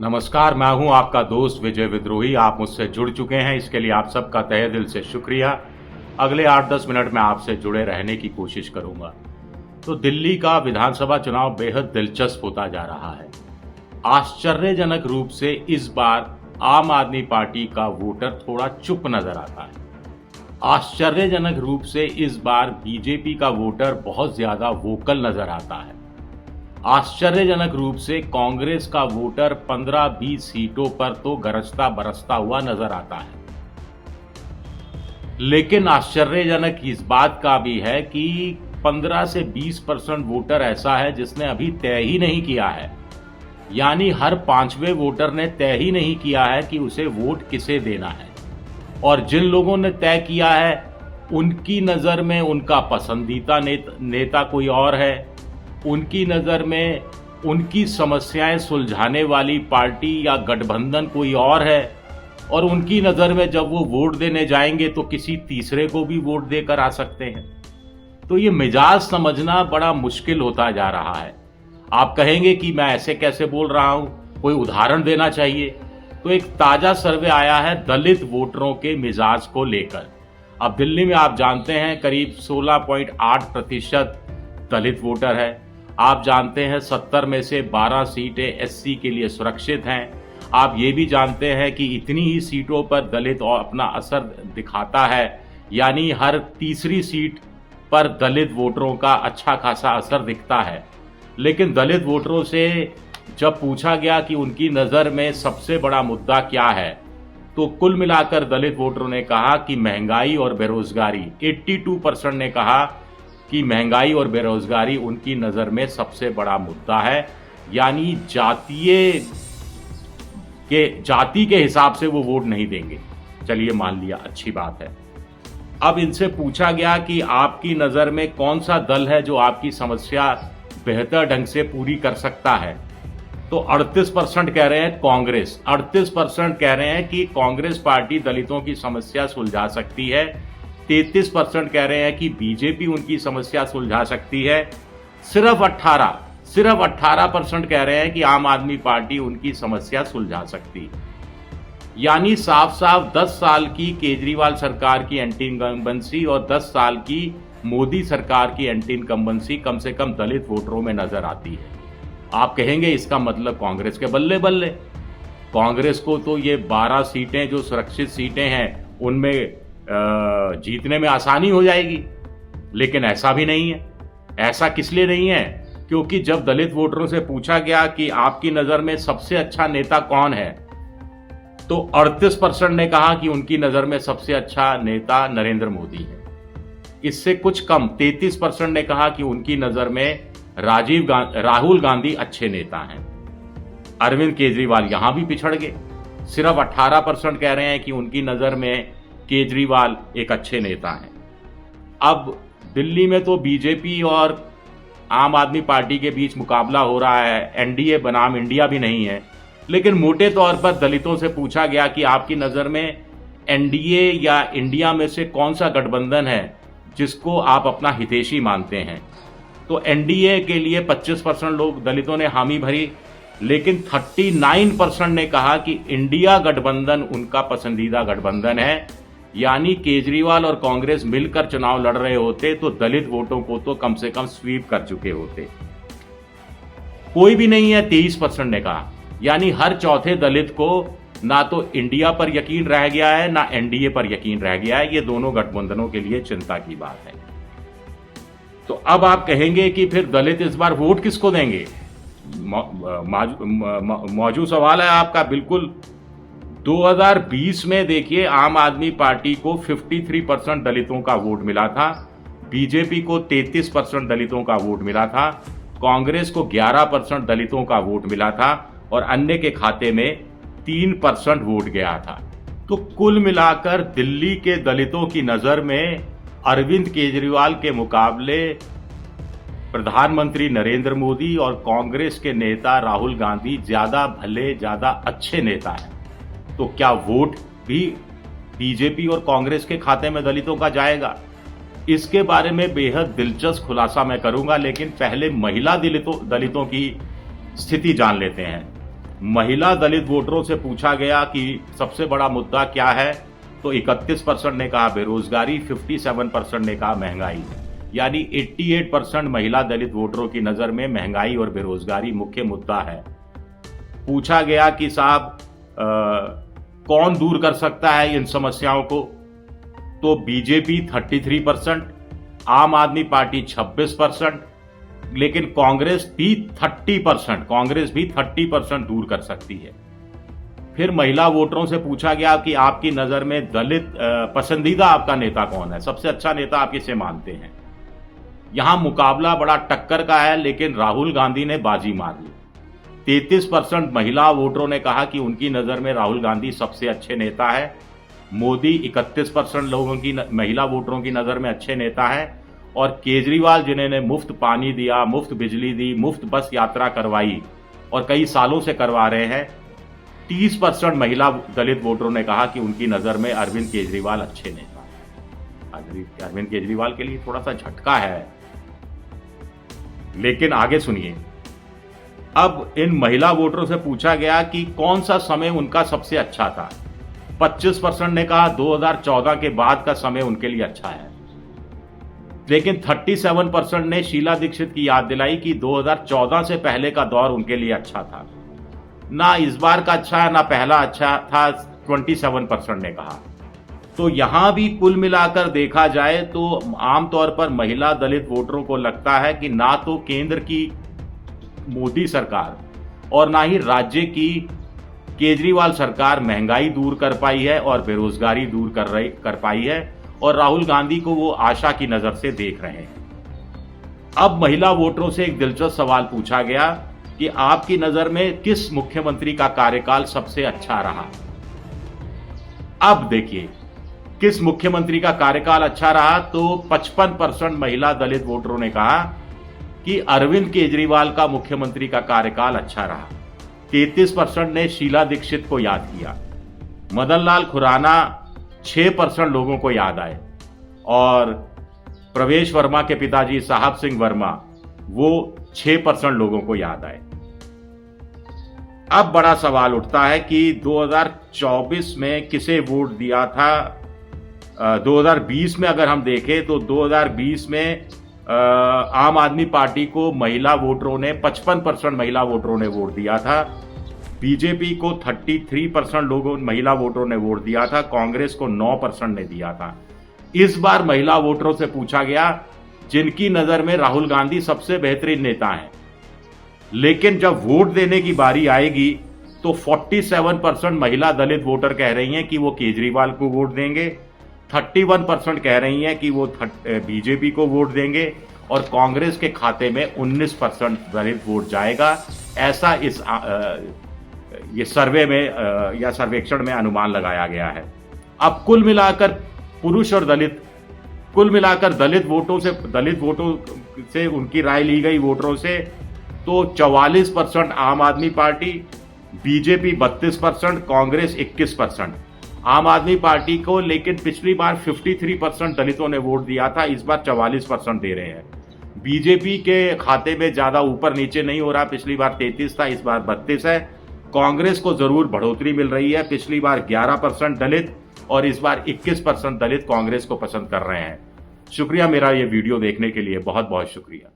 नमस्कार, मैं हूं आपका दोस्त विजय विद्रोही। आप मुझसे जुड़ चुके हैं, इसके लिए आप सबका तहे दिल से शुक्रिया। अगले 8-10 मिनट में आपसे जुड़े रहने की कोशिश करूंगा। तो दिल्ली का विधानसभा चुनाव बेहद दिलचस्प होता जा रहा है। आश्चर्यजनक रूप से इस बार आम आदमी पार्टी का वोटर थोड़ा चुप नजर आता है। आश्चर्यजनक रूप से इस बार बीजेपी का वोटर बहुत ज्यादा वोकल नजर आता है। आश्चर्यजनक रूप से कांग्रेस का वोटर 15-20 सीटों पर तो गरजता बरसता हुआ नजर आता है। लेकिन आश्चर्यजनक इस बात का भी है कि 15 से 20% वोटर ऐसा है जिसने अभी तय ही नहीं किया है। यानी हर 5वें वोटर ने तय ही नहीं किया है कि उसे वोट किसे देना है। और जिन लोगों ने तय किया है उनकी नजर में उनका पसंदीदा नेता कोई और है। उनकी नजर में उनकी समस्याएं सुलझाने वाली पार्टी या गठबंधन कोई और है। और उनकी नजर में जब वो वोट देने जाएंगे तो किसी तीसरे को भी वोट देकर आ सकते हैं। तो ये मिजाज समझना बड़ा मुश्किल होता जा रहा है। आप कहेंगे कि मैं ऐसे कैसे बोल रहा हूं, कोई उदाहरण देना चाहिए। तो एक ताजा सर्वे आया है दलित वोटरों के मिजाज को लेकर। अब दिल्ली में आप जानते हैं करीब 16.8% दलित वोटर है। आप जानते हैं 70 में से 12 सीटें एससी के लिए सुरक्षित हैं। आप ये भी जानते हैं कि इतनी ही सीटों पर दलित और अपना असर दिखाता है। यानी हर तीसरी सीट पर दलित वोटरों का अच्छा खासा असर दिखता है। लेकिन दलित वोटरों से जब पूछा गया कि उनकी नज़र में सबसे बड़ा मुद्दा क्या है, तो कुल मिलाकर दलित वोटरों ने कहा कि महंगाई और बेरोजगारी। 82% ने कहा कि महंगाई और बेरोजगारी उनकी नज़र में सबसे बड़ा मुद्दा है। यानी जाति के हिसाब से वो वोट नहीं देंगे। चलिए मान लिया, अच्छी बात है। अब इनसे पूछा गया कि आपकी नज़र में कौन सा दल है जो आपकी समस्या बेहतर ढंग से पूरी कर सकता है। तो 38% कह रहे हैं कांग्रेस। 38% कह रहे हैं कि कांग्रेस पार्टी दलितों की समस्या सुलझा सकती है। 33% कह रहे हैं कि बीजेपी उनकी समस्या सुलझा सकती है। सिर्फ 18% कह रहे हैं कि आम आदमी पार्टी उनकी समस्या सुलझा सकती है। यानी साफ साफ 10 साल की केजरीवाल सरकार की एंटी इनकम्बेंसी और 10 साल की मोदी सरकार की एंटी इनकम्बेंसी कम से कम दलित वोटरों में नजर आती है। आप कहेंगे इसका मतलब कांग्रेस के बल्ले बल्ले। कांग्रेस को तो ये 12 सीटें जो सुरक्षित सीटें हैं उनमें जीतने में आसानी हो जाएगी। लेकिन ऐसा भी नहीं है। ऐसा किस लिए नहीं है? क्योंकि जब दलित वोटरों से पूछा गया कि आपकी नजर में सबसे अच्छा नेता कौन है, तो 38% ने कहा कि उनकी नजर में सबसे अच्छा नेता नरेंद्र मोदी है। इससे कुछ कम 33% ने कहा कि उनकी नजर में राहुल गांधी अच्छे नेता हैं। अरविंद केजरीवाल यहां भी पिछड़ गए। सिर्फ 18% कह रहे हैं कि उनकी नजर में केजरीवाल एक अच्छे नेता हैं। अब दिल्ली में तो बीजेपी और आम आदमी पार्टी के बीच मुकाबला हो रहा है। एनडीए बनाम इंडिया भी नहीं है। लेकिन मोटे तौर पर दलितों से पूछा गया कि आपकी नज़र में एनडीए या इंडिया में से कौन सा गठबंधन है जिसको आप अपना हितैषी मानते हैं। तो एनडीए के लिए 25% लोग दलितों ने हामी भरी। लेकिन 39% ने कहा कि इंडिया गठबंधन उनका पसंदीदा गठबंधन है। यानी केजरीवाल और कांग्रेस मिलकर चुनाव लड़ रहे होते तो दलित वोटों को तो कम से कम स्वीप कर चुके होते। कोई भी नहीं है, 23% ने कहा। यानी हर चौथे दलित को ना तो इंडिया पर यकीन रह गया है ना एनडीए पर यकीन रह गया है। ये दोनों गठबंधनों के लिए चिंता की बात है। तो अब आप कहेंगे कि फिर दलित इस बार वोट किसको देंगे? मौजूद सवाल है आपका। बिल्कुल 2020 में देखिए आम आदमी पार्टी को 53% दलितों का वोट मिला था। बीजेपी को 33% दलितों का वोट मिला था। कांग्रेस को 11% दलितों का वोट मिला था और अन्य के खाते में 3% वोट गया था। तो कुल मिलाकर दिल्ली के दलितों की नजर में अरविंद केजरीवाल के मुकाबले प्रधानमंत्री नरेंद्र मोदी और कांग्रेस के नेता राहुल गांधी ज्यादा भले, ज्यादा अच्छे नेता हैं। तो क्या वोट भी बीजेपी और कांग्रेस के खाते में दलितों का जाएगा? इसके बारे में बेहद दिलचस्प खुलासा मैं करूंगा। लेकिन पहले महिला दलितों की स्थिति जान लेते हैं। महिला दलित वोटरों से पूछा गया कि सबसे बड़ा मुद्दा क्या है, तो 31% ने कहा बेरोजगारी, 57% ने कहा महंगाई। यानी 88% महिला दलित वोटरों की नजर में महंगाई और बेरोजगारी मुख्य मुद्दा है। पूछा गया कि साहब कौन दूर कर सकता है इन समस्याओं को, तो बीजेपी 33%, आम आदमी पार्टी 26%, लेकिन कांग्रेस भी 30% दूर कर सकती है। फिर महिला वोटरों से पूछा गया कि आपकी नजर में दलित पसंदीदा आपका नेता कौन है, सबसे अच्छा नेता आप किसे मानते हैं। यहां मुकाबला बड़ा टक्कर का है, लेकिन राहुल गांधी ने बाजी मार ली। 33% महिला वोटरों ने कहा कि उनकी नजर में राहुल गांधी सबसे अच्छे नेता है। मोदी 31% लोगों की महिला वोटरों की नजर में अच्छे नेता है। और केजरीवाल जिन्होंने मुफ्त पानी दिया, मुफ्त बिजली दी, मुफ्त बस यात्रा करवाई और कई सालों से करवा रहे हैं, 30% महिला दलित वोटरों ने कहा कि उनकी नजर में अरविंद केजरीवाल अच्छे नेता हैं। अरविंद केजरीवाल के लिए थोड़ा सा झटका है, लेकिन आगे सुनिए। अब इन महिला वोटरों से पूछा गया कि कौन सा समय उनका सबसे अच्छा था। 25% ने कहा 2014 के बाद का समय उनके लिए अच्छा है, लेकिन 37% ने शीला दीक्षित की याद दिलाई कि 2014 से पहले का दौर उनके लिए अच्छा था। ना इस बार का अच्छा है ना पहला अच्छा था, 27% ने कहा। तो यहां भी कुल मिलाकर देखा जाए तो आमतौर पर महिला दलित वोटरों को लगता है कि ना तो केंद्र की मोदी सरकार और ना ही राज्य की केजरीवाल सरकार महंगाई दूर कर पाई है और बेरोजगारी दूर कर पाई है, और राहुल गांधी को वो आशा की नजर से देख रहे हैं। अब महिला वोटरों से एक दिलचस्प सवाल पूछा गया कि आपकी नजर में किस मुख्यमंत्री का कार्यकाल सबसे अच्छा रहा। अब देखिए किस मुख्यमंत्री का कार्यकाल अच्छा रहा, तो 55% महिला दलित वोटरों ने कहा कि अरविंद केजरीवाल का मुख्यमंत्री का कार्यकाल अच्छा रहा। 33% ने शीला दीक्षित को याद किया। मदन लाल खुराना 6% लोगों को याद आए, और प्रवेश वर्मा के पिताजी साहब सिंह वर्मा वो 6% लोगों को याद आए। अब बड़ा सवाल उठता है कि 2024 में किसे वोट दिया था। 2020 में अगर हम देखें तो 2020 में आम आदमी पार्टी को महिला वोटरों ने 55% महिला वोटरों ने वोट दिया था। बीजेपी को 33% लोगों महिला वोटरों ने वोट दिया था। कांग्रेस को 9% ने दिया था। इस बार महिला वोटरों से पूछा गया जिनकी नजर में राहुल गांधी सबसे बेहतरीन नेता हैं, लेकिन जब वोट देने की बारी आएगी तो 47% महिला दलित वोटर कह रही हैं कि वो केजरीवाल को वोट देंगे, 31% कह रही हैं कि वो बीजेपी को वोट देंगे, और कांग्रेस के खाते में 19% दलित वोट जाएगा। ऐसा ये सर्वे में या सर्वेक्षण में अनुमान लगाया गया है। अब कुल मिलाकर पुरुष और दलित वोटों से उनकी राय ली गई वोटरों से, तो 44% आम आदमी पार्टी, बीजेपी 32%, कांग्रेस 21%। आम आदमी पार्टी को लेकिन पिछली बार 53% दलितों ने वोट दिया था, इस बार 44% दे रहे हैं। बीजेपी के खाते में ज्यादा ऊपर नीचे नहीं हो रहा, पिछली बार 33 था, इस बार 32 है। कांग्रेस को जरूर बढ़ोतरी मिल रही है, पिछली बार 11% दलित और इस बार 21% दलित कांग्रेस को पसंद कर रहे हैं। शुक्रिया मेरा ये वीडियो देखने के लिए, बहुत बहुत शुक्रिया।